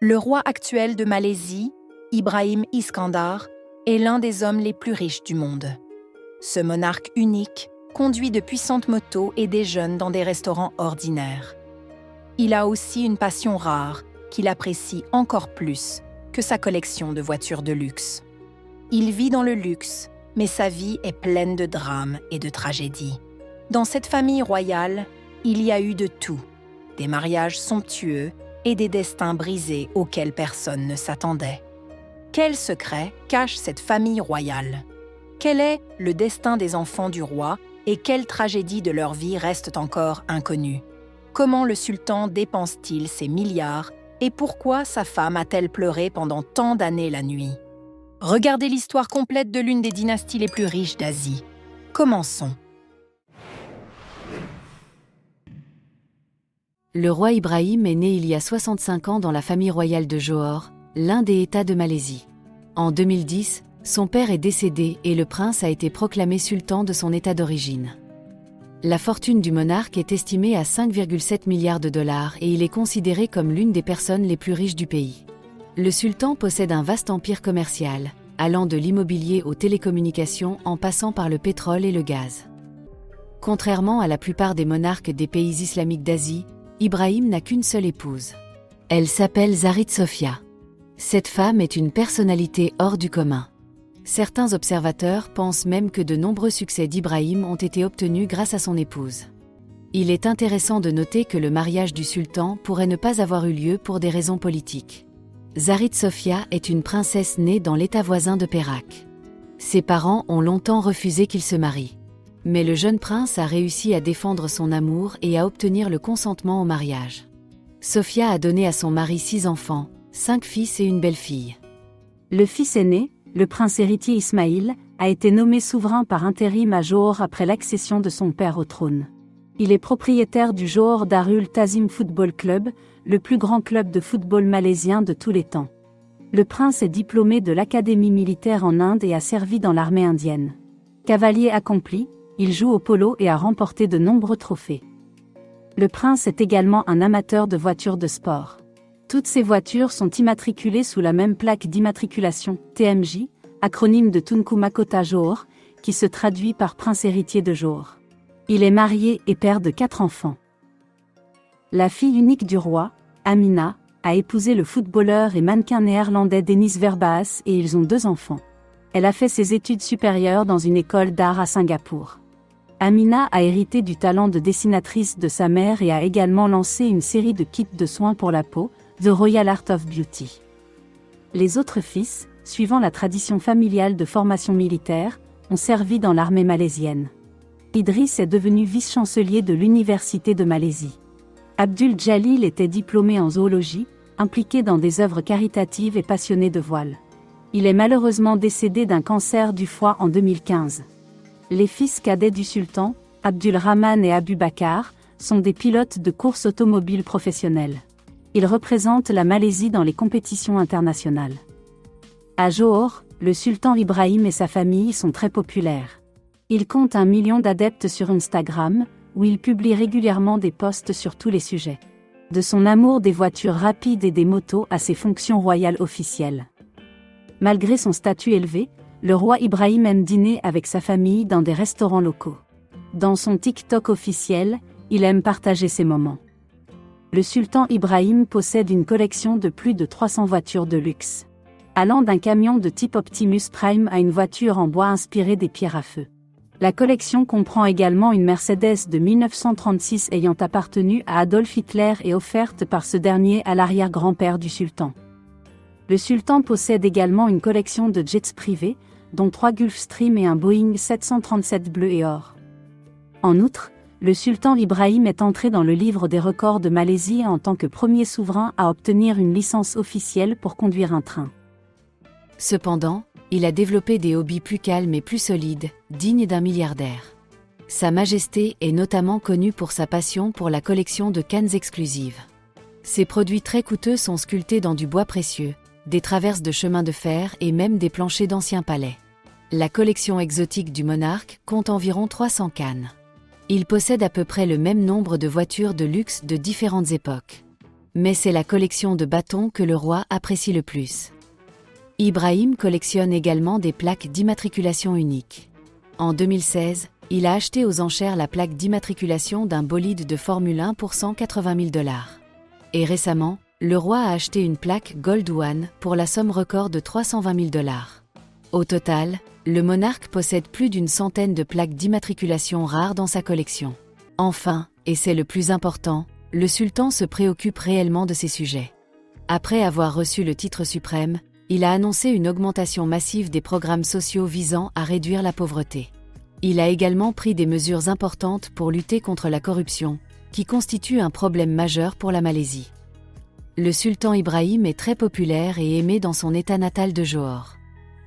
Le roi actuel de Malaisie, Ibrahim Iskandar, est l'un des hommes les plus riches du monde. Ce monarque unique conduit de puissantes motos et déjeune dans des restaurants ordinaires. Il a aussi une passion rare qu'il apprécie encore plus que sa collection de voitures de luxe. Il vit dans le luxe, mais sa vie est pleine de drames et de tragédies. Dans cette famille royale, il y a eu de tout, des mariages somptueux et des destins brisés auxquels personne ne s'attendait. Quel secret cache cette famille royale? Quel est le destin des enfants du roi et quelles tragédies de leur vie restent encore inconnues? Comment le sultan dépense-t-il ses milliards et pourquoi sa femme a-t-elle pleuré pendant tant d'années la nuit? Regardez l'histoire complète de l'une des dynasties les plus riches d'Asie. Commençons. Le roi Ibrahim est né il y a 65 ans dans la famille royale de Johor, l'un des États de Malaisie. En 2010, son père est décédé et le prince a été proclamé sultan de son État d'origine. La fortune du monarque est estimée à 5,7 milliards de dollars et il est considéré comme l'une des personnes les plus riches du pays. Le sultan possède un vaste empire commercial, allant de l'immobilier aux télécommunications en passant par le pétrole et le gaz. Contrairement à la plupart des monarques des pays islamiques d'Asie, Ibrahim n'a qu'une seule épouse. Elle s'appelle Zarit Sofia. Cette femme est une personnalité hors du commun. Certains observateurs pensent même que de nombreux succès d'Ibrahim ont été obtenus grâce à son épouse. Il est intéressant de noter que le mariage du sultan pourrait ne pas avoir eu lieu pour des raisons politiques. Zarit Sofia est une princesse née dans l'état voisin de Perak. Ses parents ont longtemps refusé qu'il se marie. Mais le jeune prince a réussi à défendre son amour et à obtenir le consentement au mariage. Sofia a donné à son mari 6 enfants, 5 fils et une belle-fille. Le fils aîné, le prince héritier Ismaïl, a été nommé souverain par intérim à Johor après l'accession de son père au trône. Il est propriétaire du Johor Darul Tazim Football Club, le plus grand club de football malaisien de tous les temps. Le prince est diplômé de l'Académie militaire en Inde et a servi dans l'armée indienne. Cavalier accompli, il joue au polo et a remporté de nombreux trophées. Le prince est également un amateur de voitures de sport. Toutes ces voitures sont immatriculées sous la même plaque d'immatriculation, TMJ, acronyme de Tunku Mahkota Johor, qui se traduit par prince héritier de Johor. Il est marié et père de 4 enfants. La fille unique du roi, Amina, a épousé le footballeur et mannequin néerlandais Dennis Verbaas et ils ont 2 enfants. Elle a fait ses études supérieures dans une école d'art à Singapour. Amina a hérité du talent de dessinatrice de sa mère et a également lancé une série de kits de soins pour la peau, The Royal Art of Beauty. Les autres fils, suivant la tradition familiale de formation militaire, ont servi dans l'armée malaisienne. Idriss est devenu vice-chancelier de l'Université de Malaisie. Abdul Jalil était diplômé en zoologie, impliqué dans des œuvres caritatives et passionné de voile. Il est malheureusement décédé d'un cancer du foie en 2015. Les fils cadets du sultan, Abdul Rahman et Abu Bakar, sont des pilotes de course automobile professionnels. Ils représentent la Malaisie dans les compétitions internationales. À Johor, le sultan Ibrahim et sa famille sont très populaires. Il compte 1 million d'adeptes sur Instagram, où il publie régulièrement des posts sur tous les sujets. De son amour des voitures rapides et des motos à ses fonctions royales officielles. Malgré son statut élevé, le roi Ibrahim aime dîner avec sa famille dans des restaurants locaux. Dans son TikTok officiel, il aime partager ses moments. Le sultan Ibrahim possède une collection de plus de 300 voitures de luxe. Allant d'un camion de type Optimus Prime à une voiture en bois inspirée des pierres à feu. La collection comprend également une Mercedes de 1936 ayant appartenu à Adolf Hitler et offerte par ce dernier à l'arrière-grand-père du sultan. Le sultan possède également une collection de jets privés, dont 3 Gulfstream et un Boeing 737 bleu et or. En outre, le sultan Ibrahim est entré dans le livre des records de Malaisie en tant que premier souverain à obtenir une licence officielle pour conduire un train. Cependant, il a développé des hobbies plus calmes et plus solides, dignes d'un milliardaire. Sa Majesté est notamment connue pour sa passion pour la collection de cannes exclusives. Ses produits très coûteux sont sculptés dans du bois précieux, des traverses de chemins de fer et même des planchers d'anciens palais. La collection exotique du monarque compte environ 300 cannes. Il possède à peu près le même nombre de voitures de luxe de différentes époques. mais c'est la collection de bâtons que le roi apprécie le plus. Ibrahim collectionne également des plaques d'immatriculation uniques. En 2016, il a acheté aux enchères la plaque d'immatriculation d'un bolide de Formule 1 pour $180 000. Et récemment, le roi a acheté une plaque Gold One pour la somme record de $320 000. Au total, le monarque possède plus d'une centaine de plaques d'immatriculation rares dans sa collection. Enfin, et c'est le plus important, le sultan se préoccupe réellement de ces sujets. Après avoir reçu le titre suprême, il a annoncé une augmentation massive des programmes sociaux visant à réduire la pauvreté. Il a également pris des mesures importantes pour lutter contre la corruption, qui constitue un problème majeur pour la Malaisie. Le sultan Ibrahim est très populaire et aimé dans son état natal de Johor.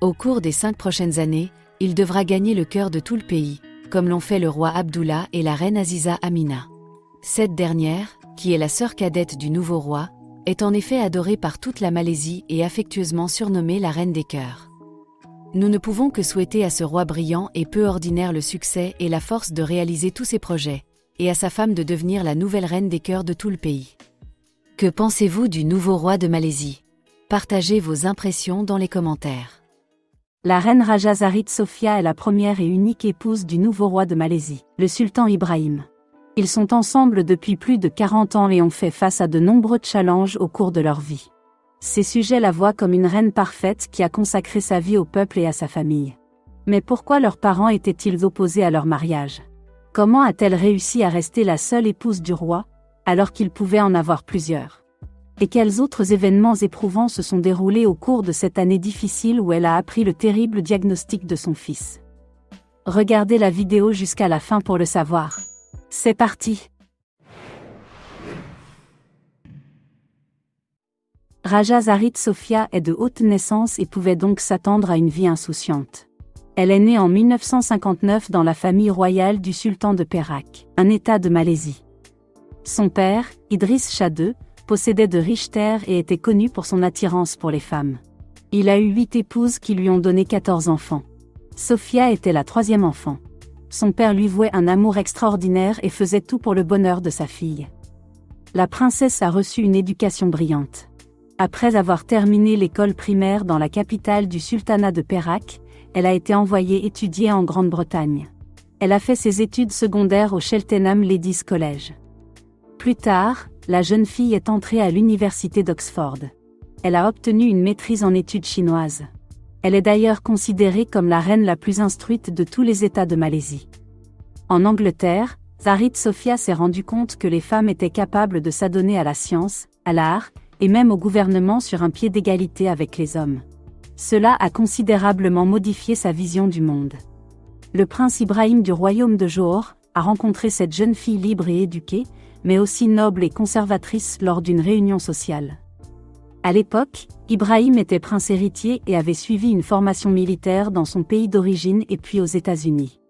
Au cours des 5 prochaines années, il devra gagner le cœur de tout le pays, comme l'ont fait le roi Abdullah et la reine Aziza Amina. Cette dernière, qui est la sœur cadette du nouveau roi, est en effet adorée par toute la Malaisie et affectueusement surnommée la reine des cœurs. Nous ne pouvons que souhaiter à ce roi brillant et peu ordinaire le succès et la force de réaliser tous ses projets, et à sa femme de devenir la nouvelle reine des cœurs de tout le pays. Que pensez-vous du nouveau roi de Malaisie? Partagez vos impressions dans les commentaires. La reine Raja Zarit Sofia est la première et unique épouse du nouveau roi de Malaisie, le sultan Ibrahim. Ils sont ensemble depuis plus de 40 ans et ont fait face à de nombreux challenges au cours de leur vie. Ces sujets la voient comme une reine parfaite qui a consacré sa vie au peuple et à sa famille. Mais pourquoi leurs parents étaient-ils opposés à leur mariage? Comment a-t-elle réussi à rester la seule épouse du roi, alors qu'il pouvait en avoir plusieurs? Et quels autres événements éprouvants se sont déroulés au cours de cette année difficile où elle a appris le terrible diagnostic de son fils? Regardez la vidéo jusqu'à la fin pour le savoir. C'est parti! Raja Zarit Sofia est de haute naissance et pouvait donc s'attendre à une vie insouciante. Elle est née en 1959 dans la famille royale du sultan de Perak, un état de Malaisie. Son père, Idriss Shah II, possédait de riches terres et était connu pour son attirance pour les femmes. Il a eu 8 épouses qui lui ont donné 14 enfants. Sofia était la 3e enfant. Son père lui vouait un amour extraordinaire et faisait tout pour le bonheur de sa fille. La princesse a reçu une éducation brillante. Après avoir terminé l'école primaire dans la capitale du sultanat de Perak, elle a été envoyée étudier en Grande-Bretagne. Elle a fait ses études secondaires au Cheltenham Ladies College. Plus tard, la jeune fille est entrée à l'université d'Oxford. Elle a obtenu une maîtrise en études chinoises. Elle est d'ailleurs considérée comme la reine la plus instruite de tous les États de Malaisie. En Angleterre, Zarit Sofia s'est rendu compte que les femmes étaient capables de s'adonner à la science, à l'art, et même au gouvernement sur un pied d'égalité avec les hommes. Cela a considérablement modifié sa vision du monde. Le prince Ibrahim du royaume de Johor a rencontré cette jeune fille libre et éduquée, mais aussi noble et conservatrice lors d'une réunion sociale. À l'époque, Ibrahim était prince héritier et avait suivi une formation militaire dans son pays d'origine et puis aux États-Unis.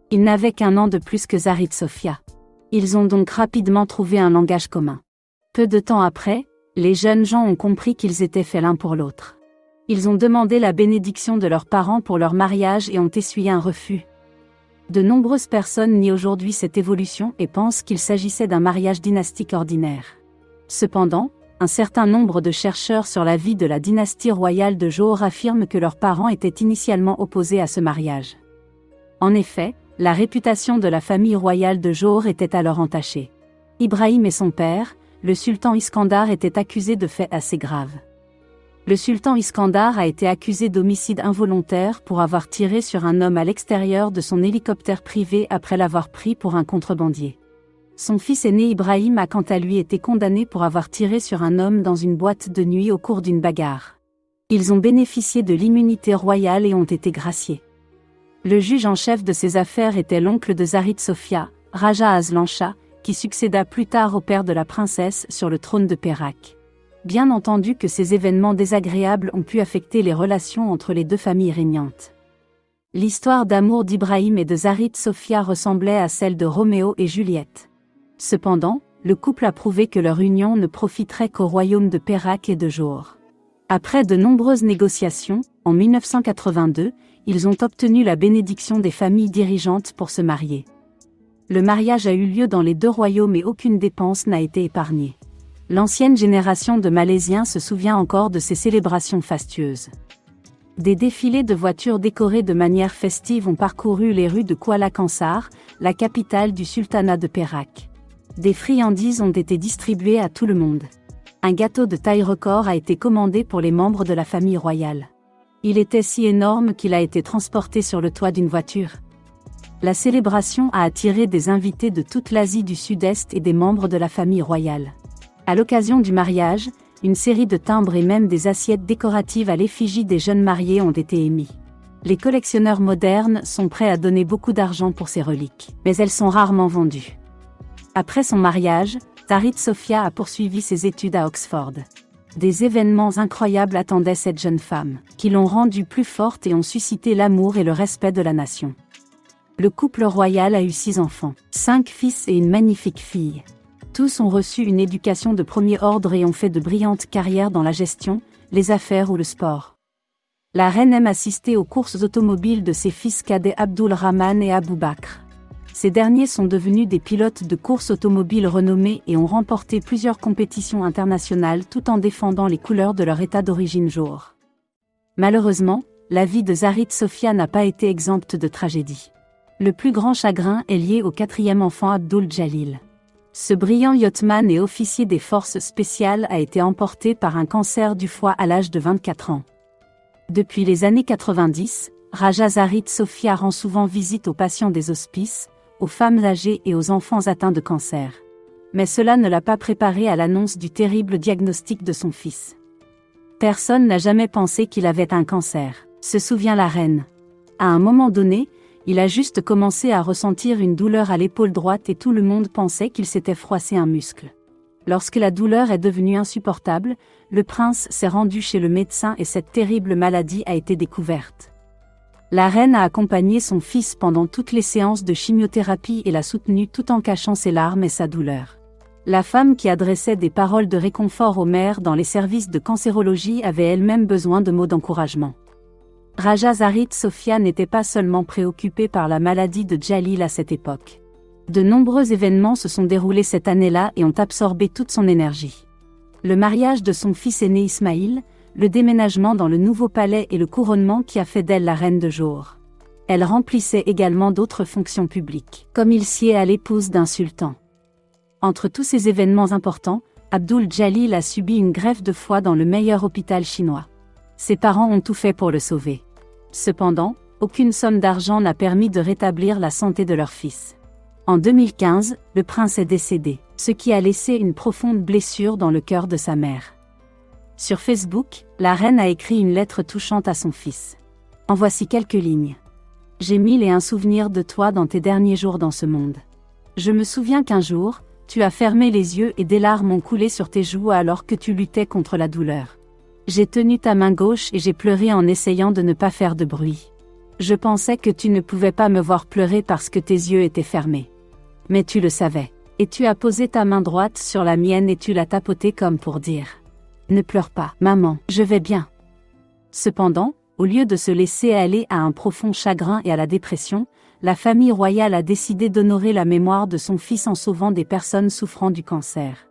Il n'avait qu'1 an de plus que Zarit Sofia. Ils ont donc rapidement trouvé un langage commun. Peu de temps après, les jeunes gens ont compris qu'ils étaient faits l'un pour l'autre. Ils ont demandé la bénédiction de leurs parents pour leur mariage et ont essuyé un refus. De nombreuses personnes nient aujourd'hui cette évolution et pensent qu'il s'agissait d'un mariage dynastique ordinaire. Cependant, un certain nombre de chercheurs sur la vie de la dynastie royale de Johor affirment que leurs parents étaient initialement opposés à ce mariage. En effet, la réputation de la famille royale de Johor était alors entachée. Ibrahim et son père, le sultan Iskandar, étaient accusés de faits assez graves. Le sultan Iskandar a été accusé d'homicide involontaire pour avoir tiré sur un homme à l'extérieur de son hélicoptère privé après l'avoir pris pour un contrebandier. Son fils aîné Ibrahim a quant à lui été condamné pour avoir tiré sur un homme dans une boîte de nuit au cours d'une bagarre. Ils ont bénéficié de l'immunité royale et ont été graciés. Le juge en chef de ces affaires était l'oncle de Zarit Sofia, Raja Azlan Shah, qui succéda plus tard au père de la princesse sur le trône de Perak. Bien entendu que ces événements désagréables ont pu affecter les relations entre les deux familles régnantes. L'histoire d'amour d'Ibrahim et de Zarit Sofia ressemblait à celle de Roméo et Juliette. Cependant, le couple a prouvé que leur union ne profiterait qu'au royaume de Perak et de Johor. Après de nombreuses négociations, en 1982, ils ont obtenu la bénédiction des familles dirigeantes pour se marier. Le mariage a eu lieu dans les deux royaumes et aucune dépense n'a été épargnée. L'ancienne génération de Malaisiens se souvient encore de ces célébrations fastueuses. Des défilés de voitures décorées de manière festive ont parcouru les rues de Kuala Kangsar, la capitale du sultanat de Perak. Des friandises ont été distribuées à tout le monde. Un gâteau de taille record a été commandé pour les membres de la famille royale. Il était si énorme qu'il a été transporté sur le toit d'une voiture. La célébration a attiré des invités de toute l'Asie du Sud-Est et des membres de la famille royale. À l'occasion du mariage, une série de timbres et même des assiettes décoratives à l'effigie des jeunes mariés ont été émis. Les collectionneurs modernes sont prêts à donner beaucoup d'argent pour ces reliques, mais elles sont rarement vendues. Après son mariage, Zarit Sofia a poursuivi ses études à Oxford. Des événements incroyables attendaient cette jeune femme, qui l'ont rendue plus forte et ont suscité l'amour et le respect de la nation. Le couple royal a eu 6 enfants, 5 fils et une magnifique fille. Tous ont reçu une éducation de premier ordre et ont fait de brillantes carrières dans la gestion, les affaires ou le sport. La reine aime assister aux courses automobiles de ses fils cadets Abdul Rahman et Abou Bakr. Ces derniers sont devenus des pilotes de courses automobiles renommés et ont remporté plusieurs compétitions internationales tout en défendant les couleurs de leur état d'origine Johor. Malheureusement, la vie de Zarit Sofia n'a pas été exempte de tragédie. Le plus grand chagrin est lié au 4e enfant Abdul Jalil. Ce brillant yachtman et officier des forces spéciales a été emporté par un cancer du foie à l'âge de 24 ans. Depuis les années 90, Raja Zarit Sofia rend souvent visite aux patients des hospices, aux femmes âgées et aux enfants atteints de cancer. Mais cela ne l'a pas préparé à l'annonce du terrible diagnostic de son fils. Personne n'a jamais pensé qu'il avait un cancer, se souvient la reine. À un moment donné, il a juste commencé à ressentir une douleur à l'épaule droite et tout le monde pensait qu'il s'était froissé un muscle. Lorsque la douleur est devenue insupportable, le prince s'est rendu chez le médecin et cette terrible maladie a été découverte. La reine a accompagné son fils pendant toutes les séances de chimiothérapie et l'a soutenu tout en cachant ses larmes et sa douleur. La femme qui adressait des paroles de réconfort aux mères dans les services de cancérologie avait elle-même besoin de mots d'encouragement. Raja Zarit Sofia n'était pas seulement préoccupée par la maladie de Jalil à cette époque. De nombreux événements se sont déroulés cette année-là et ont absorbé toute son énergie. Le mariage de son fils aîné Ismaïl, le déménagement dans le nouveau palais et le couronnement qui a fait d'elle la reine de Johor. Elle remplissait également d'autres fonctions publiques, comme il sied à l'épouse d'un sultan. Entre tous ces événements importants, Abdul Jalil a subi une greffe de foie dans le meilleur hôpital chinois. Ses parents ont tout fait pour le sauver. Cependant, aucune somme d'argent n'a permis de rétablir la santé de leur fils. En 2015, le prince est décédé, ce qui a laissé une profonde blessure dans le cœur de sa mère. Sur Facebook, la reine a écrit une lettre touchante à son fils. En voici quelques lignes. « J'ai 1001 souvenirs de toi dans tes derniers jours dans ce monde. Je me souviens qu'un jour, tu as fermé les yeux et des larmes ont coulé sur tes joues alors que tu luttais contre la douleur. J'ai tenu ta main gauche et j'ai pleuré en essayant de ne pas faire de bruit. Je pensais que tu ne pouvais pas me voir pleurer parce que tes yeux étaient fermés. Mais tu le savais. Et tu as posé ta main droite sur la mienne et tu l'as tapotée comme pour dire « Ne pleure pas, maman, je vais bien. » Cependant, au lieu de se laisser aller à un profond chagrin et à la dépression, la famille royale a décidé d'honorer la mémoire de son fils en sauvant des personnes souffrant du cancer.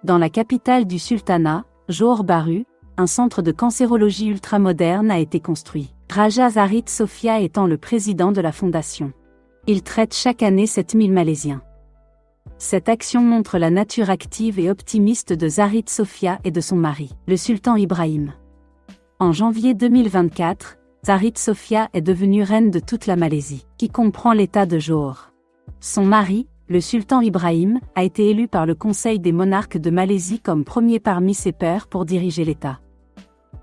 Dans la capitale du sultanat, Johor Bahru, un centre de cancérologie ultramoderne a été construit, Raja Zarit Sofia étant le président de la fondation. Il traite chaque année 7000 Malaisiens. Cette action montre la nature active et optimiste de Zarit Sofia et de son mari, le sultan Ibrahim. En janvier 2024, Zarit Sofia est devenue reine de toute la Malaisie, qui comprend l'état de Johor. Son mari, le sultan Ibrahim, a été élu par le Conseil des monarques de Malaisie comme premier parmi ses pairs pour diriger l'État.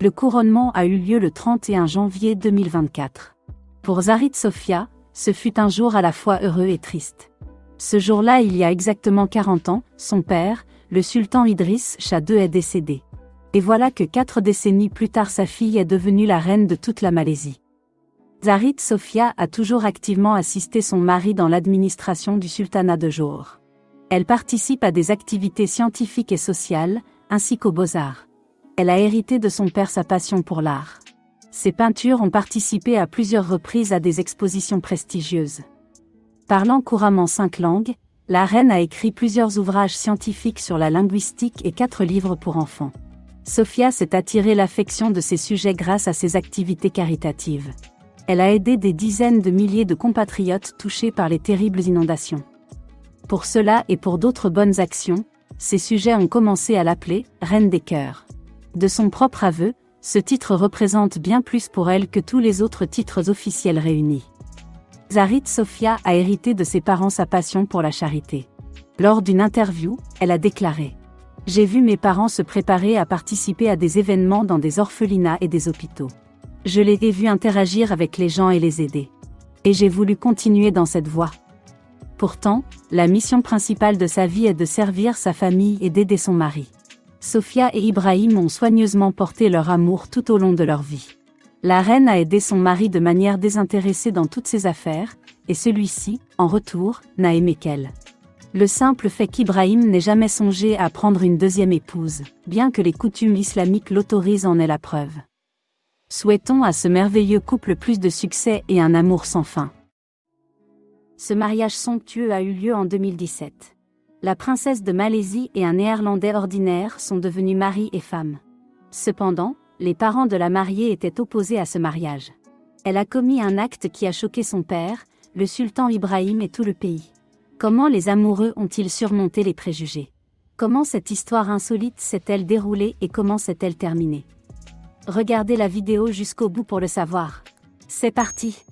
Le couronnement a eu lieu le 31 janvier 2024. Pour Zarit Sofia, ce fut un jour à la fois heureux et triste. Ce jour-là, il y a exactement 40 ans, son père, le sultan Idriss Shah II est décédé. Et voilà que 4 décennies plus tard sa fille est devenue la reine de toute la Malaisie. Zarit Sofia a toujours activement assisté son mari dans l'administration du sultanat de Johor. Elle participe à des activités scientifiques et sociales, ainsi qu'aux beaux-arts. Elle a hérité de son père sa passion pour l'art. Ses peintures ont participé à plusieurs reprises à des expositions prestigieuses. Parlant couramment 5 langues, La reine a écrit plusieurs ouvrages scientifiques sur la linguistique et 4 livres pour enfants. Sofia s'est attiré l'affection de ces sujets grâce à ses activités caritatives. Elle a aidé des dizaines de milliers de compatriotes touchés par les terribles inondations. Pour cela et pour d'autres bonnes actions, ces sujets ont commencé à l'appeler « Reine des cœurs ». De son propre aveu, ce titre représente bien plus pour elle que tous les autres titres officiels réunis. Zarit Sofia a hérité de ses parents sa passion pour la charité. Lors d'une interview, elle a déclaré « J'ai vu mes parents se préparer à participer à des événements dans des orphelinats et des hôpitaux. Je les ai vus interagir avec les gens et les aider. Et j'ai voulu continuer dans cette voie. » Pourtant, la mission principale de sa vie est de servir sa famille et d'aider son mari. Sofia et Ibrahim ont soigneusement porté leur amour tout au long de leur vie. La reine a aidé son mari de manière désintéressée dans toutes ses affaires, et celui-ci, en retour, n'a aimé qu'elle. Le simple fait qu'Ibrahim n'ait jamais songé à prendre une deuxième épouse, bien que les coutumes islamiques l'autorisent en est la preuve. Souhaitons à ce merveilleux couple plus de succès et un amour sans fin. Ce mariage somptueux a eu lieu en 2017. La princesse de Malaisie et un Néerlandais ordinaire sont devenus mari et femme. Cependant, les parents de la mariée étaient opposés à ce mariage. Elle a commis un acte qui a choqué son père, le sultan Ibrahim et tout le pays. Comment les amoureux ont-ils surmonté les préjugés? Comment cette histoire insolite s'est-elle déroulée et comment s'est-elle terminée? Regardez la vidéo jusqu'au bout pour le savoir. C'est parti!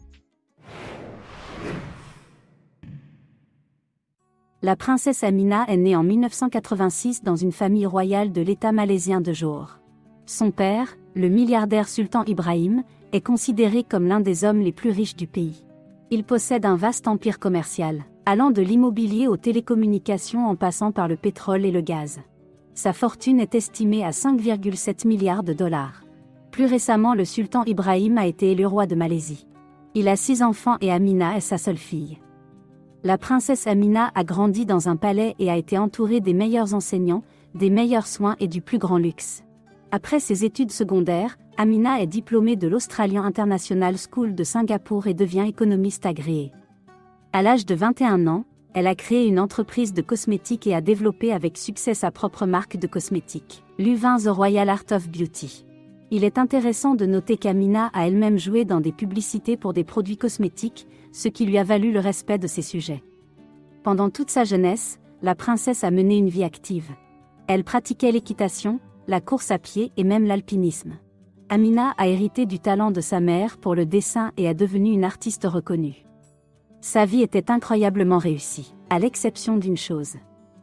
La princesse Amina est née en 1986 dans une famille royale de l'État malaisien de Johor. Son père, le milliardaire sultan Ibrahim, est considéré comme l'un des hommes les plus riches du pays. Il possède un vaste empire commercial, allant de l'immobilier aux télécommunications en passant par le pétrole et le gaz. Sa fortune est estimée à 5,7 milliards de dollars. Plus récemment, le sultan Ibrahim a été élu roi de Malaisie. Il a 6 enfants et Amina est sa seule fille. La princesse Amina a grandi dans un palais et a été entourée des meilleurs enseignants, des meilleurs soins et du plus grand luxe. Après ses études secondaires, Amina est diplômée de l'Australian International School de Singapour et devient économiste agréée. À l'âge de 21 ans, elle a créé une entreprise de cosmétiques et a développé avec succès sa propre marque de cosmétiques, Luvin The Royal Art of Beauty. Il est intéressant de noter qu'Amina a elle-même joué dans des publicités pour des produits cosmétiques, ce qui lui a valu le respect de ses sujets. Pendant toute sa jeunesse, la princesse a mené une vie active. Elle pratiquait l'équitation, la course à pied et même l'alpinisme. Amina a hérité du talent de sa mère pour le dessin et est devenue une artiste reconnue. Sa vie était incroyablement réussie, à l'exception d'une chose.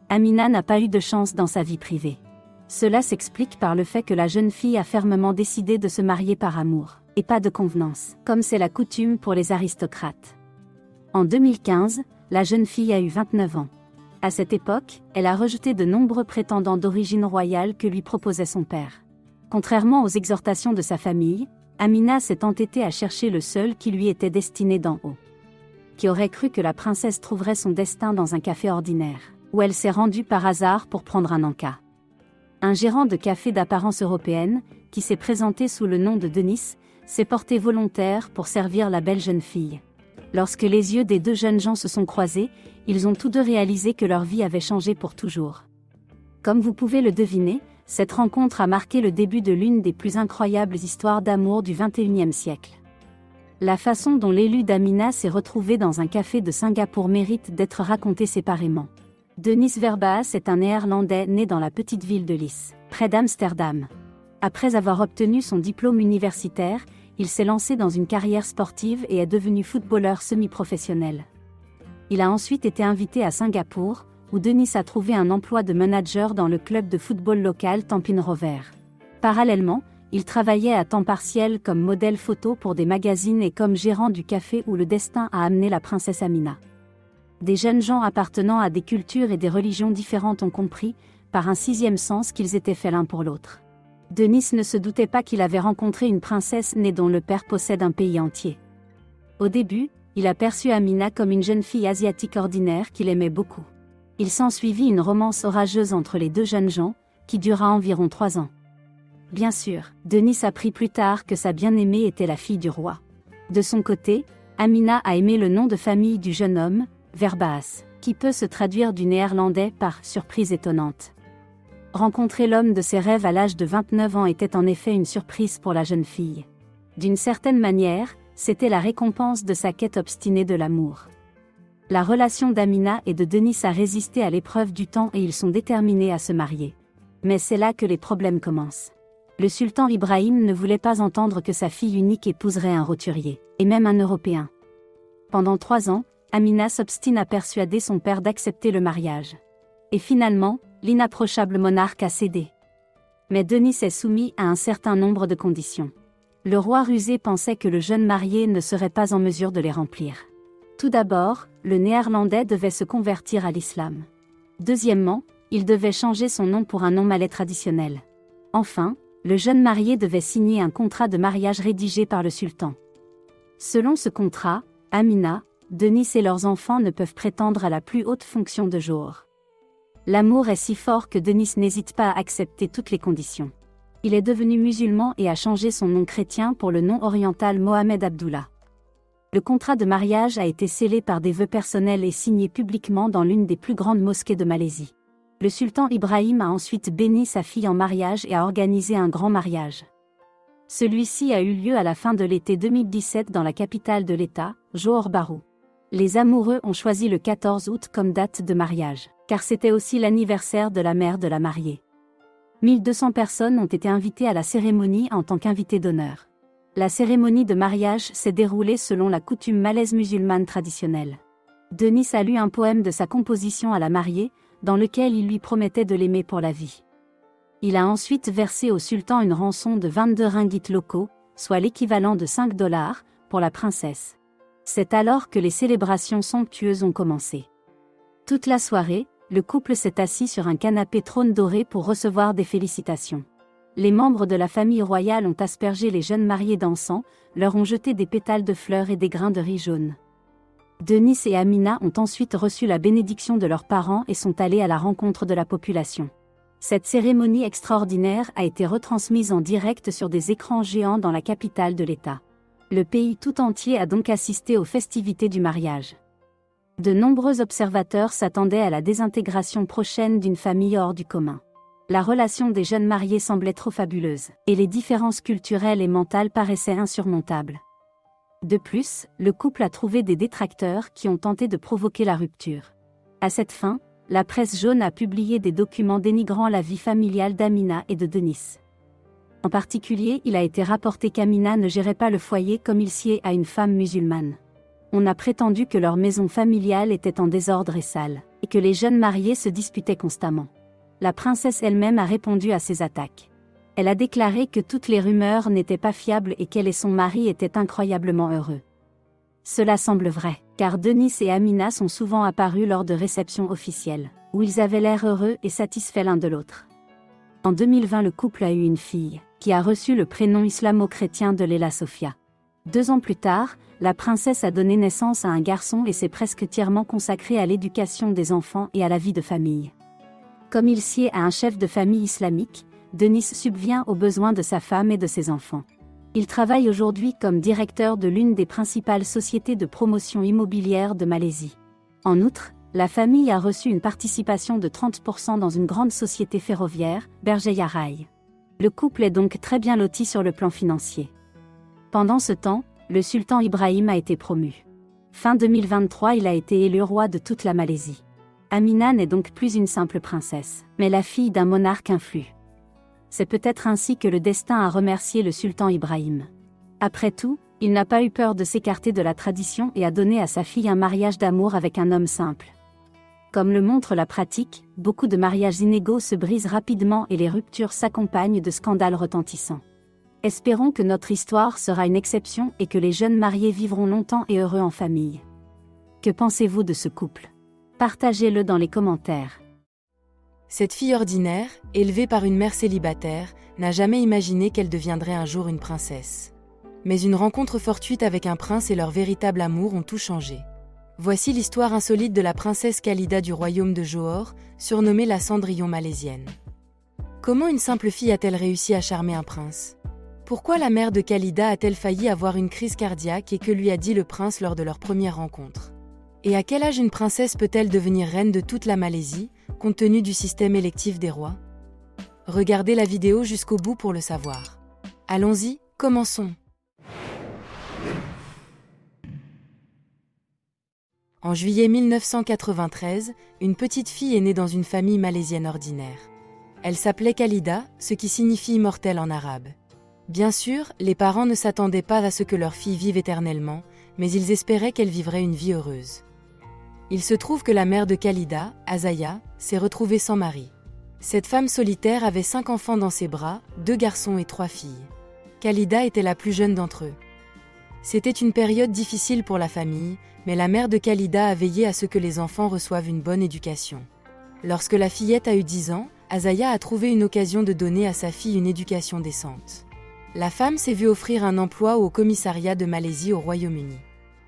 Amina n'a pas eu de chance dans sa vie privée. Cela s'explique par le fait que la jeune fille a fermement décidé de se marier par amour, et pas de convenance, comme c'est la coutume pour les aristocrates. En 2015, la jeune fille a eu 29 ans. À cette époque, elle a rejeté de nombreux prétendants d'origine royale que lui proposait son père. Contrairement aux exhortations de sa famille, Amina s'est entêtée à chercher le seul qui lui était destiné d'en haut. Qui aurait cru que la princesse trouverait son destin dans un café ordinaire, où elle s'est rendue par hasard pour prendre un encas. Un gérant de café d'apparence européenne, qui s'est présenté sous le nom de Denis, s'est porté volontaire pour servir la belle jeune fille. Lorsque les yeux des deux jeunes gens se sont croisés, ils ont tous deux réalisé que leur vie avait changé pour toujours. Comme vous pouvez le deviner, cette rencontre a marqué le début de l'une des plus incroyables histoires d'amour du XXIe siècle. La façon dont l'élu d'Amina s'est retrouvé dans un café de Singapour mérite d'être racontée séparément. Denis Verbaas est un Néerlandais né dans la petite ville de Lisse, près d'Amsterdam. Après avoir obtenu son diplôme universitaire, il s'est lancé dans une carrière sportive et est devenu footballeur semi-professionnel. Il a ensuite été invité à Singapour, où Denis a trouvé un emploi de manager dans le club de football local Tampines Rovers. Parallèlement, il travaillait à temps partiel comme modèle photo pour des magazines et comme gérant du café où le destin a amené la princesse Amina. Des jeunes gens appartenant à des cultures et des religions différentes ont compris, par un sixième sens, qu'ils étaient faits l'un pour l'autre. Denis ne se doutait pas qu'il avait rencontré une princesse née dont le père possède un pays entier. Au début, il a perçu Amina comme une jeune fille asiatique ordinaire qu'il aimait beaucoup. Il s'ensuivit une romance orageuse entre les deux jeunes gens, qui dura environ 3 ans. Bien sûr, Denis apprit plus tard que sa bien-aimée était la fille du roi. De son côté, Amina a aimé le nom de famille du jeune homme, Verbaas. qui peut se traduire du néerlandais par « surprise étonnante ». Rencontrer l'homme de ses rêves à l'âge de 29 ans était en effet une surprise pour la jeune fille. D'une certaine manière, c'était la récompense de sa quête obstinée de l'amour. La relation d'Amina et de Denis a résisté à l'épreuve du temps et ils sont déterminés à se marier. Mais c'est là que les problèmes commencent. Le sultan Ibrahim ne voulait pas entendre que sa fille unique épouserait un roturier, et même un Européen. Pendant 3 ans, Amina s'obstine à persuader son père d'accepter le mariage. Et finalement, l'inapprochable monarque a cédé. Mais Denis est soumis à un certain nombre de conditions. Le roi rusé pensait que le jeune marié ne serait pas en mesure de les remplir. Tout d'abord, le néerlandais devait se convertir à l'islam. Deuxièmement, il devait changer son nom pour un nom malais traditionnel. Enfin, le jeune marié devait signer un contrat de mariage rédigé par le sultan. Selon ce contrat, Amina, Denis et leurs enfants ne peuvent prétendre à la plus haute fonction de jour. L'amour est si fort que Denis n'hésite pas à accepter toutes les conditions. Il est devenu musulman et a changé son nom chrétien pour le nom oriental Mohamed Abdullah. Le contrat de mariage a été scellé par des vœux personnels et signé publiquement dans l'une des plus grandes mosquées de Malaisie. Le sultan Ibrahim a ensuite béni sa fille en mariage et a organisé un grand mariage. Celui-ci a eu lieu à la fin de l'été 2017 dans la capitale de l'État, Johor Bahru. Les amoureux ont choisi le 14 août comme date de mariage, car c'était aussi l'anniversaire de la mère de la mariée. 1200 personnes ont été invitées à la cérémonie en tant qu'invitées d'honneur. La cérémonie de mariage s'est déroulée selon la coutume malaise musulmane traditionnelle. Denis a lu un poème de sa composition à la mariée, dans lequel il lui promettait de l'aimer pour la vie. Il a ensuite versé au sultan une rançon de 22 ringgits locaux, soit l'équivalent de $5, pour la princesse. C'est alors que les célébrations somptueuses ont commencé. Toute la soirée, le couple s'est assis sur un canapé trône doré pour recevoir des félicitations. Les membres de la famille royale ont aspergé les jeunes mariés d'encens, leur ont jeté des pétales de fleurs et des grains de riz jaune. Denis et Amina ont ensuite reçu la bénédiction de leurs parents et sont allés à la rencontre de la population. Cette cérémonie extraordinaire a été retransmise en direct sur des écrans géants dans la capitale de l'État. Le pays tout entier a donc assisté aux festivités du mariage. De nombreux observateurs s'attendaient à la désintégration prochaine d'une famille hors du commun. La relation des jeunes mariés semblait trop fabuleuse, et les différences culturelles et mentales paraissaient insurmontables. De plus, le couple a trouvé des détracteurs qui ont tenté de provoquer la rupture. À cette fin, la presse jaune a publié des documents dénigrant la vie familiale d'Amina et de Denis. En particulier, il a été rapporté qu'Amina ne gérait pas le foyer comme il sied à une femme musulmane. On a prétendu que leur maison familiale était en désordre et sale, et que les jeunes mariés se disputaient constamment. La princesse elle-même a répondu à ces attaques. Elle a déclaré que toutes les rumeurs n'étaient pas fiables et qu'elle et son mari étaient incroyablement heureux. Cela semble vrai, car Denis et Amina sont souvent apparus lors de réceptions officielles, où ils avaient l'air heureux et satisfaits l'un de l'autre. En 2020, le couple a eu une fille, qui a reçu le prénom islamo-chrétien de Leila Sophia. 2 ans plus tard, la princesse a donné naissance à un garçon et s'est presque entièrement consacrée à l'éducation des enfants et à la vie de famille. Comme il sied à un chef de famille islamique, Denis subvient aux besoins de sa femme et de ses enfants. Il travaille aujourd'hui comme directeur de l'une des principales sociétés de promotion immobilière de Malaisie. En outre, la famille a reçu une participation de 30% dans une grande société ferroviaire, Berjaya Rail. Le couple est donc très bien loti sur le plan financier. Pendant ce temps, le sultan Ibrahim a été promu. Fin 2023, il a été élu roi de toute la Malaisie. Amina n'est donc plus une simple princesse, mais la fille d'un monarque influent. C'est peut-être ainsi que le destin a remercié le sultan Ibrahim. Après tout, il n'a pas eu peur de s'écarter de la tradition et a donné à sa fille un mariage d'amour avec un homme simple. Comme le montre la pratique, beaucoup de mariages inégaux se brisent rapidement et les ruptures s'accompagnent de scandales retentissants. Espérons que notre histoire sera une exception et que les jeunes mariés vivront longtemps et heureux en famille. Que pensez-vous de ce couple ? Partagez-le dans les commentaires. Cette fille ordinaire, élevée par une mère célibataire, n'a jamais imaginé qu'elle deviendrait un jour une princesse. Mais une rencontre fortuite avec un prince et leur véritable amour ont tout changé. Voici l'histoire insolite de la princesse Khalida du royaume de Johor, surnommée la Cendrillon malaisienne. Comment une simple fille a-t-elle réussi à charmer un prince ? Pourquoi la mère de Khalida a-t-elle failli avoir une crise cardiaque et que lui a dit le prince lors de leur première rencontre ? Et à quel âge une princesse peut-elle devenir reine de toute la Malaisie, compte tenu du système électif des rois? Regardez la vidéo jusqu'au bout pour le savoir. Allons-y, commençons. En juillet 1993, une petite fille est née dans une famille malaisienne ordinaire. Elle s'appelait Khalida, ce qui signifie immortelle en arabe. Bien sûr, les parents ne s'attendaient pas à ce que leur fille vive éternellement, mais ils espéraient qu'elle vivrait une vie heureuse. Il se trouve que la mère de Khalida, Azaya, s'est retrouvée sans mari. Cette femme solitaire avait 5 enfants dans ses bras, 2 garçons et 3 filles. Khalida était la plus jeune d'entre eux. C'était une période difficile pour la famille, mais la mère de Khalida a veillé à ce que les enfants reçoivent une bonne éducation. Lorsque la fillette a eu 10 ans, Azaya a trouvé une occasion de donner à sa fille une éducation décente. La femme s'est vue offrir un emploi au commissariat de Malaisie au Royaume-Uni.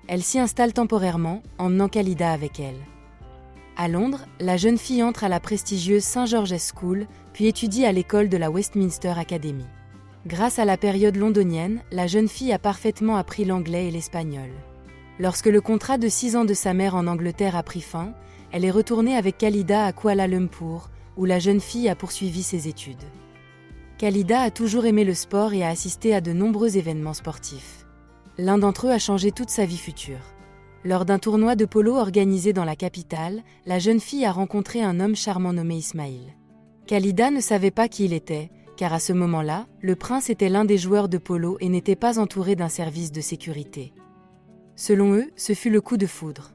Elle s'y installe temporairement, emmenant Khalida avec elle. À Londres, la jeune fille entre à la prestigieuse St. George's School, puis étudie à l'école de la Westminster Academy. Grâce à la période londonienne, la jeune fille a parfaitement appris l'anglais et l'espagnol. Lorsque le contrat de 6 ans de sa mère en Angleterre a pris fin, elle est retournée avec Khalida à Kuala Lumpur, où la jeune fille a poursuivi ses études. Khalida a toujours aimé le sport et a assisté à de nombreux événements sportifs. L'un d'entre eux a changé toute sa vie future. Lors d'un tournoi de polo organisé dans la capitale, la jeune fille a rencontré un homme charmant nommé Ismail. Khalida ne savait pas qui il était, car à ce moment-là, le prince était l'un des joueurs de polo et n'était pas entouré d'un service de sécurité. Selon eux, ce fut le coup de foudre.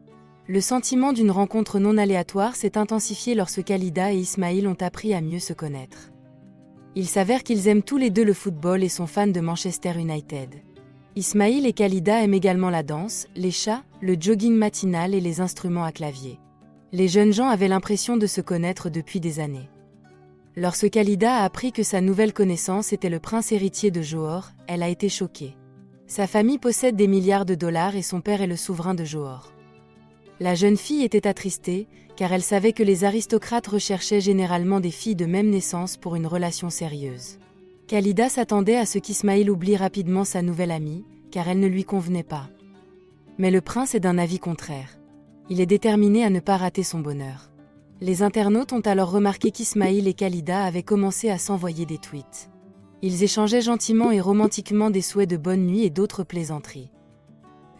Le sentiment d'une rencontre non aléatoire s'est intensifié lorsque Khalida et Ismail ont appris à mieux se connaître. Il s'avère qu'ils aiment tous les deux le football et sont fans de Manchester United. Ismail et Khalida aiment également la danse, les chats, le jogging matinal et les instruments à clavier. Les jeunes gens avaient l'impression de se connaître depuis des années. Lorsque Khalida a appris que sa nouvelle connaissance était le prince héritier de Johor, elle a été choquée. Sa famille possède des milliards de dollars et son père est le souverain de Johor. La jeune fille était attristée, car elle savait que les aristocrates recherchaient généralement des filles de même naissance pour une relation sérieuse. Khalida s'attendait à ce qu'Ismail oublie rapidement sa nouvelle amie, car elle ne lui convenait pas. Mais le prince est d'un avis contraire. Il est déterminé à ne pas rater son bonheur. Les internautes ont alors remarqué qu'Ismail et Khalida avaient commencé à s'envoyer des tweets. Ils échangeaient gentiment et romantiquement des souhaits de bonne nuit et d'autres plaisanteries.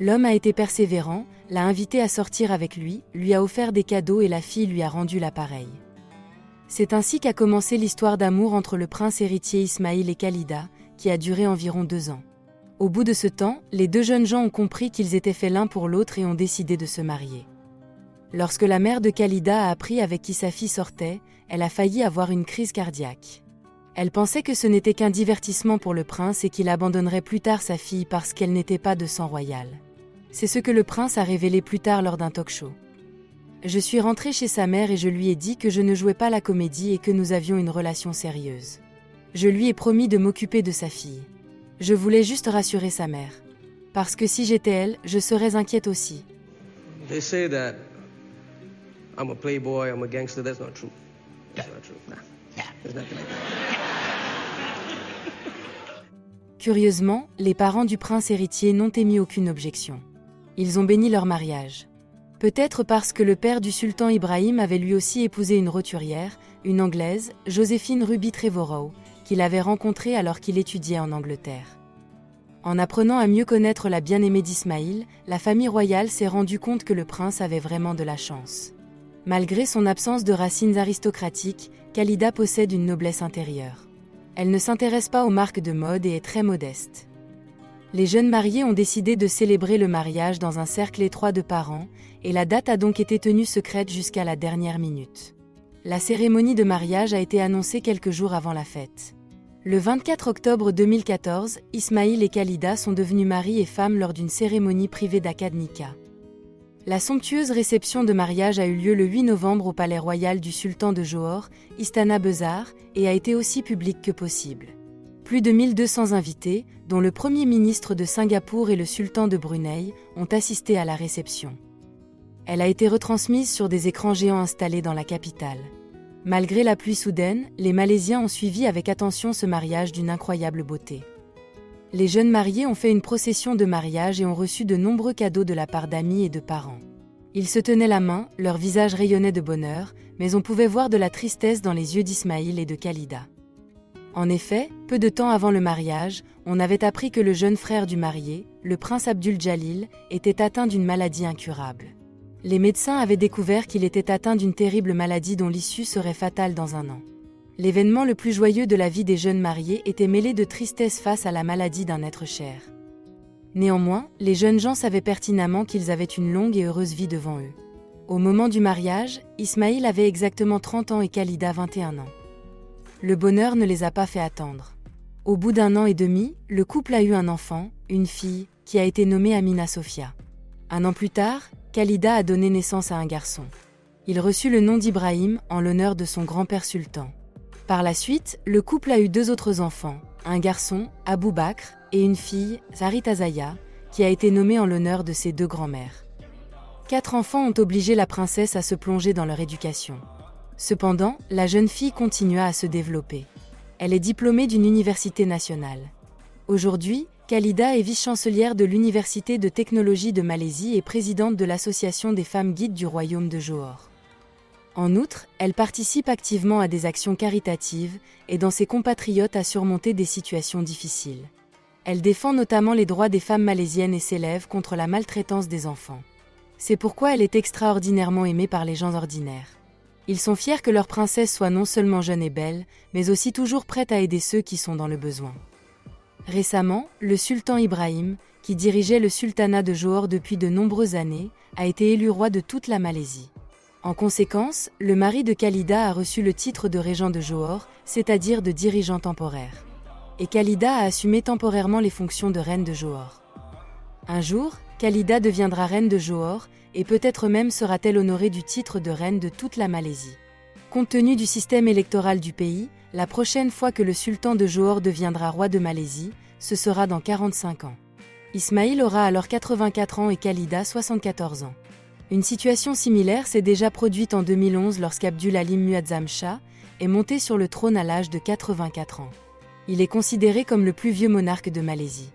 L'homme a été persévérant, l'a invité à sortir avec lui a offert des cadeaux et la fille lui a rendu l'appareil. C'est ainsi qu'a commencé l'histoire d'amour entre le prince héritier Ismail et Khalida, qui a duré environ 2 ans. Au bout de ce temps, les 2 jeunes gens ont compris qu'ils étaient faits l'un pour l'autre et ont décidé de se marier. Lorsque la mère de Khalida a appris avec qui sa fille sortait, elle a failli avoir une crise cardiaque. Elle pensait que ce n'était qu'un divertissement pour le prince et qu'il abandonnerait plus tard sa fille parce qu'elle n'était pas de sang royal. C'est ce que le prince a révélé plus tard lors d'un talk-show. Je suis rentrée chez sa mère et je lui ai dit que je ne jouais pas la comédie et que nous avions une relation sérieuse. Je lui ai promis de m'occuper de sa fille. Je voulais juste rassurer sa mère. Parce que si j'étais elle, je serais inquiète aussi. They say that I'm a playboy, I'm a gangster. That's not true. That's not true. Nah. There's nothing like that. Curieusement, les parents du prince héritier n'ont émis aucune objection. Ils ont béni leur mariage. Peut-être parce que le père du sultan Ibrahim avait lui aussi épousé une roturière, une Anglaise, Joséphine Ruby Trevorrow, qu'il avait rencontrée alors qu'il étudiait en Angleterre. En apprenant à mieux connaître la bien-aimée d'Ismail, la famille royale s'est rendue compte que le prince avait vraiment de la chance. Malgré son absence de racines aristocratiques, Khalida possède une noblesse intérieure. Elle ne s'intéresse pas aux marques de mode et est très modeste. Les jeunes mariés ont décidé de célébrer le mariage dans un cercle étroit de parents, et la date a donc été tenue secrète jusqu'à la dernière minute. La cérémonie de mariage a été annoncée quelques jours avant la fête. Le 24 octobre 2014, Ismail et Khalida sont devenus mari et femme lors d'une cérémonie privée d'Akad Nikah. La somptueuse réception de mariage a eu lieu le 8 novembre au palais royal du sultan de Johor, Istana Besar, et a été aussi publique que possible. Plus de 1200 invités, dont le Premier ministre de Singapour et le sultan de Brunei, ont assisté à la réception. Elle a été retransmise sur des écrans géants installés dans la capitale. Malgré la pluie soudaine, les Malaisiens ont suivi avec attention ce mariage d'une incroyable beauté. Les jeunes mariés ont fait une procession de mariage et ont reçu de nombreux cadeaux de la part d'amis et de parents. Ils se tenaient la main, leur visage rayonnait de bonheur, mais on pouvait voir de la tristesse dans les yeux d'Ismaïl et de Khalida. En effet, peu de temps avant le mariage, on avait appris que le jeune frère du marié, le prince Abdul Jalil, était atteint d'une maladie incurable. Les médecins avaient découvert qu'il était atteint d'une terrible maladie dont l'issue serait fatale dans un an. L'événement le plus joyeux de la vie des jeunes mariés était mêlé de tristesse face à la maladie d'un être cher. Néanmoins, les jeunes gens savaient pertinemment qu'ils avaient une longue et heureuse vie devant eux. Au moment du mariage, Ismaïl avait exactement 30 ans et Khalida 21 ans. Le bonheur ne les a pas fait attendre. Au bout d'1 an et demi, le couple a eu un enfant, une fille, qui a été nommée Amina Sofia. 1 an plus tard, Khalida a donné naissance à un garçon. Il reçut le nom d'Ibrahim en l'honneur de son grand-père sultan. Par la suite, le couple a eu 2 autres enfants, un garçon, Abou Bakr, et une fille, Zarit Azaya, qui a été nommée en l'honneur de ses 2 grands-mères. 4 enfants ont obligé la princesse à se plonger dans leur éducation. Cependant, la jeune fille continua à se développer. Elle est diplômée d'une université nationale. Aujourd'hui, Khalida est vice-chancelière de l'Université de technologie de Malaisie et présidente de l'Association des femmes guides du royaume de Johor. En outre, elle participe activement à des actions caritatives et aide ses compatriotes à surmonter des situations difficiles. Elle défend notamment les droits des femmes malaisiennes et s'élève contre la maltraitance des enfants. C'est pourquoi elle est extraordinairement aimée par les gens ordinaires. Ils sont fiers que leur princesse soit non seulement jeune et belle, mais aussi toujours prête à aider ceux qui sont dans le besoin. Récemment, le sultan Ibrahim, qui dirigeait le sultanat de Johor depuis de nombreuses années, a été élu roi de toute la Malaisie. En conséquence, le mari de Khalida a reçu le titre de régent de Johor, c'est-à-dire de dirigeant temporaire. Et Khalida a assumé temporairement les fonctions de reine de Johor. Un jour, Khalida deviendra reine de Johor, et peut-être même sera-t-elle honorée du titre de reine de toute la Malaisie. Compte tenu du système électoral du pays, la prochaine fois que le sultan de Johor deviendra roi de Malaisie, ce sera dans 45 ans. Ismaïl aura alors 84 ans et Khalida 74 ans. Une situation similaire s'est déjà produite en 2011 lorsqu'Abdul Halim Muazzam Shah est monté sur le trône à l'âge de 84 ans. Il est considéré comme le plus vieux monarque de Malaisie.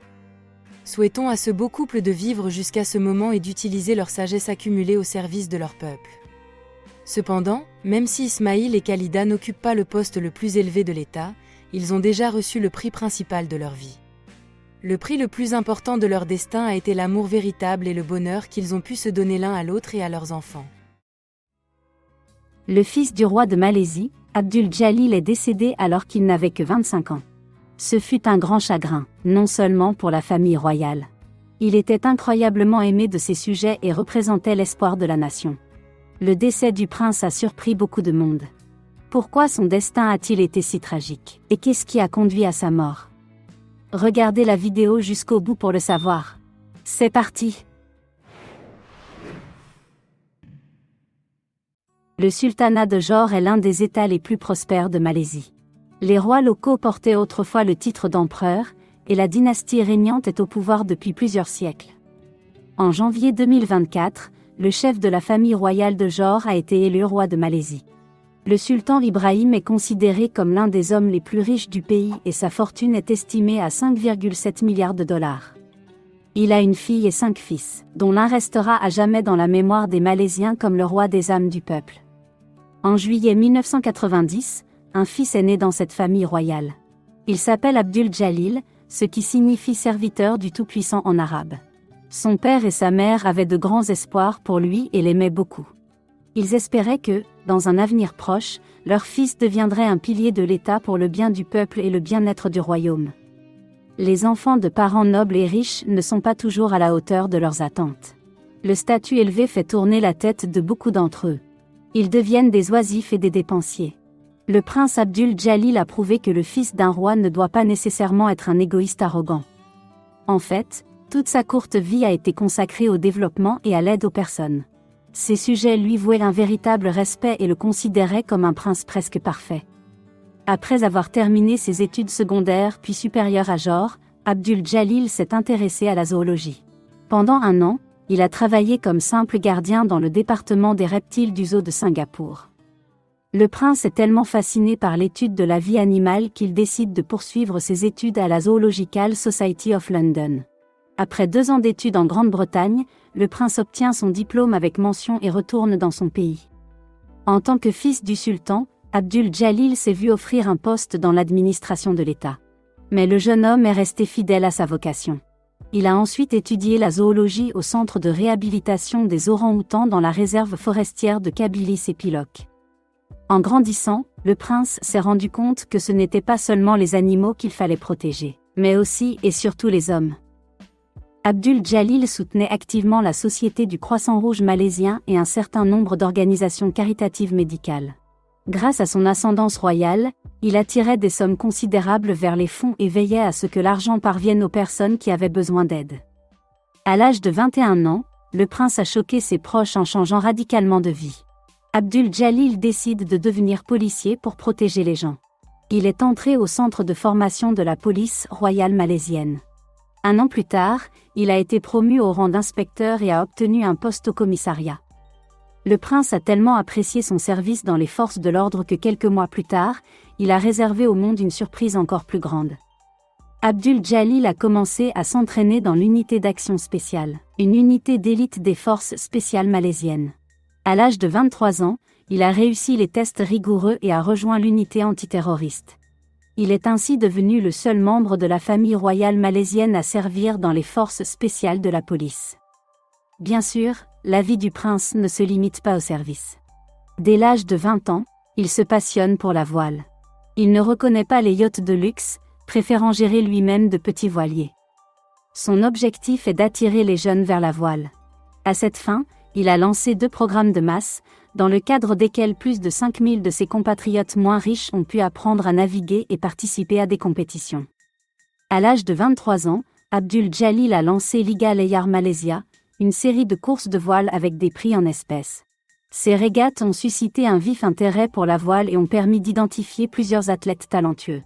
Souhaitons à ce beau couple de vivre jusqu'à ce moment et d'utiliser leur sagesse accumulée au service de leur peuple. Cependant, même si Ismaïl et Khalida n'occupent pas le poste le plus élevé de l'État, ils ont déjà reçu le prix principal de leur vie. Le prix le plus important de leur destin a été l'amour véritable et le bonheur qu'ils ont pu se donner l'un à l'autre et à leurs enfants. Le fils du roi de Malaisie, Abdul Jalil, est décédé alors qu'il n'avait que 25 ans. Ce fut un grand chagrin, non seulement pour la famille royale. Il était incroyablement aimé de ses sujets et représentait l'espoir de la nation. Le décès du prince a surpris beaucoup de monde. Pourquoi son destin a-t-il été si tragique? Et qu'est-ce qui a conduit à sa mort? Regardez la vidéo jusqu'au bout pour le savoir. C'est parti! Le sultanat de Johor est l'un des États les plus prospères de Malaisie. Les rois locaux portaient autrefois le titre d'empereur, et la dynastie régnante est au pouvoir depuis plusieurs siècles. En janvier 2024, le chef de la famille royale de Johor a été élu roi de Malaisie. Le sultan Ibrahim est considéré comme l'un des hommes les plus riches du pays et sa fortune est estimée à 5,7 milliards de dollars. Il a une fille et 5 fils, dont l'un restera à jamais dans la mémoire des Malaisiens comme le roi des âmes du peuple. En juillet 1990, un fils est né dans cette famille royale. Il s'appelle Abdul Jalil, ce qui signifie serviteur du Tout-Puissant en arabe. Son père et sa mère avaient de grands espoirs pour lui et l'aimaient beaucoup. Ils espéraient que, dans un avenir proche, leur fils deviendrait un pilier de l'État pour le bien du peuple et le bien-être du royaume. Les enfants de parents nobles et riches ne sont pas toujours à la hauteur de leurs attentes. Le statut élevé fait tourner la tête de beaucoup d'entre eux. Ils deviennent des oisifs et des dépensiers. Le prince Abdul Jalil a prouvé que le fils d'un roi ne doit pas nécessairement être un égoïste arrogant. En fait, toute sa courte vie a été consacrée au développement et à l'aide aux personnes. Ses sujets lui vouaient un véritable respect et le considéraient comme un prince presque parfait. Après avoir terminé ses études secondaires puis supérieures à Johor, Abdul Jalil s'est intéressé à la zoologie. Pendant 1 an, il a travaillé comme simple gardien dans le département des reptiles du zoo de Singapour. Le prince est tellement fasciné par l'étude de la vie animale qu'il décide de poursuivre ses études à la Zoological Society of London. Après 2 ans d'études en Grande-Bretagne, le prince obtient son diplôme avec mention et retourne dans son pays. En tant que fils du sultan, Abdul Jalil s'est vu offrir un poste dans l'administration de l'État. Mais le jeune homme est resté fidèle à sa vocation. Il a ensuite étudié la zoologie au centre de réhabilitation des orang-outans dans la réserve forestière de Kabylie-Sepilok. En grandissant, le prince s'est rendu compte que ce n'étaient pas seulement les animaux qu'il fallait protéger, mais aussi et surtout les hommes. Abdul Jalil soutenait activement la Société du Croissant Rouge malaisien et un certain nombre d'organisations caritatives médicales. Grâce à son ascendance royale, il attirait des sommes considérables vers les fonds et veillait à ce que l'argent parvienne aux personnes qui avaient besoin d'aide. À l'âge de 21 ans, le prince a choqué ses proches en changeant radicalement de vie. Abdul Jalil décide de devenir policier pour protéger les gens. Il est entré au centre de formation de la police royale malaisienne. 1 an plus tard, il a été promu au rang d'inspecteur et a obtenu un poste au commissariat. Le prince a tellement apprécié son service dans les forces de l'ordre que quelques mois plus tard, il a réservé au monde une surprise encore plus grande. Abdul Jalil a commencé à s'entraîner dans l'unité d'action spéciale, une unité d'élite des forces spéciales malaisiennes. À l'âge de 23 ans, il a réussi les tests rigoureux et a rejoint l'unité antiterroriste. Il est ainsi devenu le seul membre de la famille royale malaisienne à servir dans les forces spéciales de la police. Bien sûr, la vie du prince ne se limite pas au service. Dès l'âge de 20 ans, il se passionne pour la voile. Il ne reconnaît pas les yachts de luxe, préférant gérer lui-même de petits voiliers. Son objectif est d'attirer les jeunes vers la voile. À cette fin, il a lancé 2 programmes de masse, dans le cadre desquels plus de 5000 de ses compatriotes moins riches ont pu apprendre à naviguer et participer à des compétitions. À l'âge de 23 ans, Abdul Jalil a lancé Liga Layar Malaysia, une série de courses de voile avec des prix en espèces. Ces régates ont suscité un vif intérêt pour la voile et ont permis d'identifier plusieurs athlètes talentueux.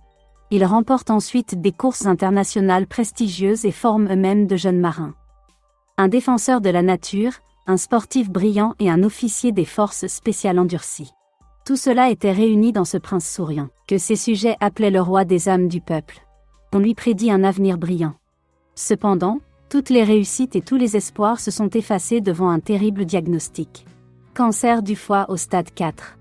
Ils remportent ensuite des courses internationales prestigieuses et forment eux-mêmes de jeunes marins. Un défenseur de la nature, un sportif brillant et un officier des forces spéciales endurcies. Tout cela était réuni dans ce prince souriant, que ses sujets appelaient le roi des âmes du peuple. On lui prédit un avenir brillant. Cependant, toutes les réussites et tous les espoirs se sont effacés devant un terrible diagnostic. Cancer du foie au stade 4.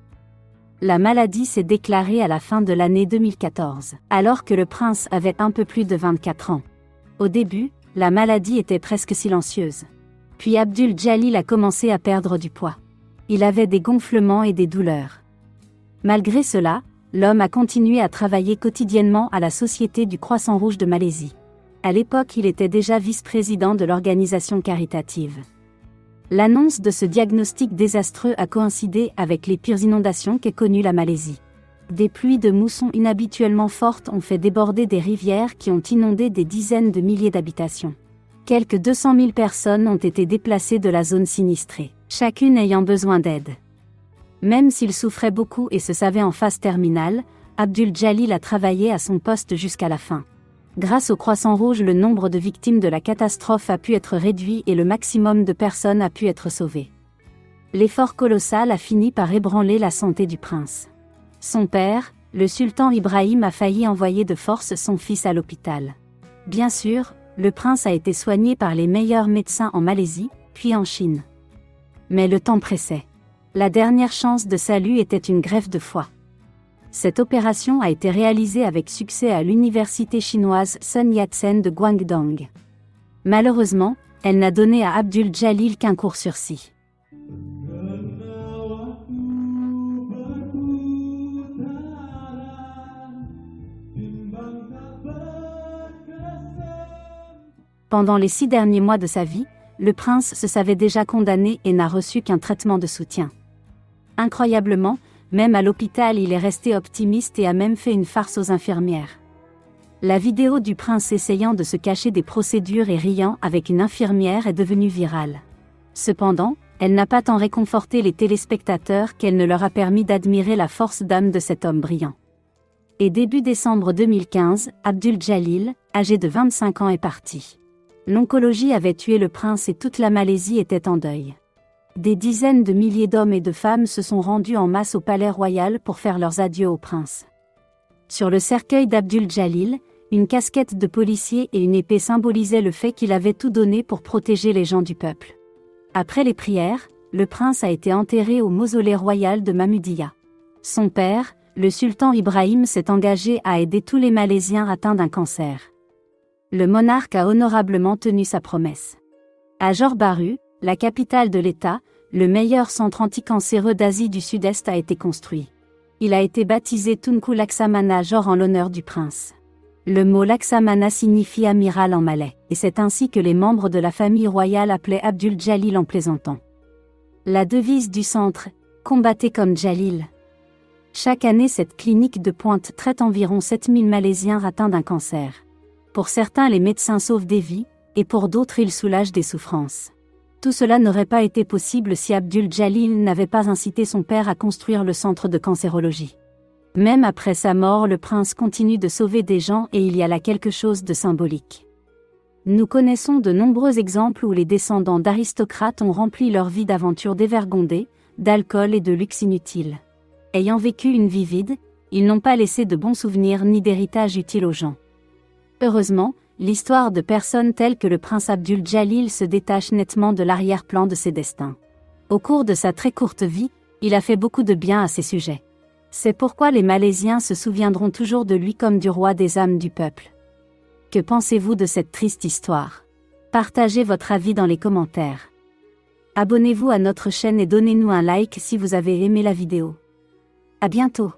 La maladie s'est déclarée à la fin de l'année 2014, alors que le prince avait un peu plus de 24 ans. Au début, la maladie était presque silencieuse. Puis Abdul Jalil a commencé à perdre du poids. Il avait des gonflements et des douleurs. Malgré cela, l'homme a continué à travailler quotidiennement à la Société du Croissant Rouge de Malaisie. À l'époque, il était déjà vice-président de l'organisation caritative. L'annonce de ce diagnostic désastreux a coïncidé avec les pires inondations qu'ait connues la Malaisie. Des pluies de mousson inhabituellement fortes ont fait déborder des rivières qui ont inondé des dizaines de milliers d'habitations. Quelques 200 000 personnes ont été déplacées de la zone sinistrée, chacune ayant besoin d'aide. Même s'il souffrait beaucoup et se savait en phase terminale, Abdul Jalil a travaillé à son poste jusqu'à la fin. Grâce au Croissant Rouge, le nombre de victimes de la catastrophe a pu être réduit et le maximum de personnes a pu être sauvé. L'effort colossal a fini par ébranler la santé du prince. Son père, le sultan Ibrahim, a failli envoyer de force son fils à l'hôpital. Bien sûr, le prince a été soigné par les meilleurs médecins en Malaisie, puis en Chine. Mais le temps pressait. La dernière chance de salut était une greffe de foie. Cette opération a été réalisée avec succès à l'université chinoise Sun Yat-sen de Guangdong. Malheureusement, elle n'a donné à Abdul Jalil qu'un court sursis. Pendant les 6 derniers mois de sa vie, le prince se savait déjà condamné et n'a reçu qu'un traitement de soutien. Incroyablement, même à l'hôpital, il est resté optimiste et a même fait une farce aux infirmières. La vidéo du prince essayant de se cacher des procédures et riant avec une infirmière est devenue virale. Cependant, elle n'a pas tant réconforté les téléspectateurs qu'elle ne leur a permis d'admirer la force d'âme de cet homme brillant. Et début décembre 2015, Abdul Jalil, âgé de 25 ans, est parti. L'oncologie avait tué le prince et toute la Malaisie était en deuil. Des dizaines de milliers d'hommes et de femmes se sont rendus en masse au palais royal pour faire leurs adieux au prince. Sur le cercueil d'Abdul Jalil, Une casquette de policier et une épée symbolisaient le fait qu'il avait tout donné pour protéger les gens du peuple. Après les prières, le prince a été enterré au mausolée royal de Mahmudiyya. Son père, le sultan Ibrahim, s'est engagé à aider tous les Malaisiens atteints d'un cancer. Le monarque a honorablement tenu sa promesse. À Johor Bahru, la capitale de l'État, le meilleur centre anticancéreux d'Asie du Sud-Est a été construit. Il a été baptisé Tunku Laksamana Johor en l'honneur du prince. Le mot Laksamana signifie amiral en malais, et c'est ainsi que les membres de la famille royale appelaient Abdul Jalil en plaisantant. La devise du centre, « Combattez comme Jalil ». Chaque année, cette clinique de pointe traite environ 7000 Malaisiens atteints d'un cancer. Pour certains, les médecins sauvent des vies, et pour d'autres, ils soulagent des souffrances. Tout cela n'aurait pas été possible si Abdul Jalil n'avait pas incité son père à construire le centre de cancérologie. Même après sa mort, le prince continue de sauver des gens et il y a là quelque chose de symbolique. Nous connaissons de nombreux exemples où les descendants d'aristocrates ont rempli leur vie d'aventures dévergondées, d'alcool et de luxe inutile. Ayant vécu une vie vide, ils n'ont pas laissé de bons souvenirs ni d'héritage utile aux gens. Heureusement, l'histoire de personnes telles que le prince Abdul Jalil se détache nettement de l'arrière-plan de ses destins. Au cours de sa très courte vie, il a fait beaucoup de bien à ses sujets. C'est pourquoi les Malaisiens se souviendront toujours de lui comme du roi des âmes du peuple. Que pensez-vous de cette triste histoire? Partagez votre avis dans les commentaires. Abonnez-vous à notre chaîne et donnez-nous un like si vous avez aimé la vidéo. À bientôt.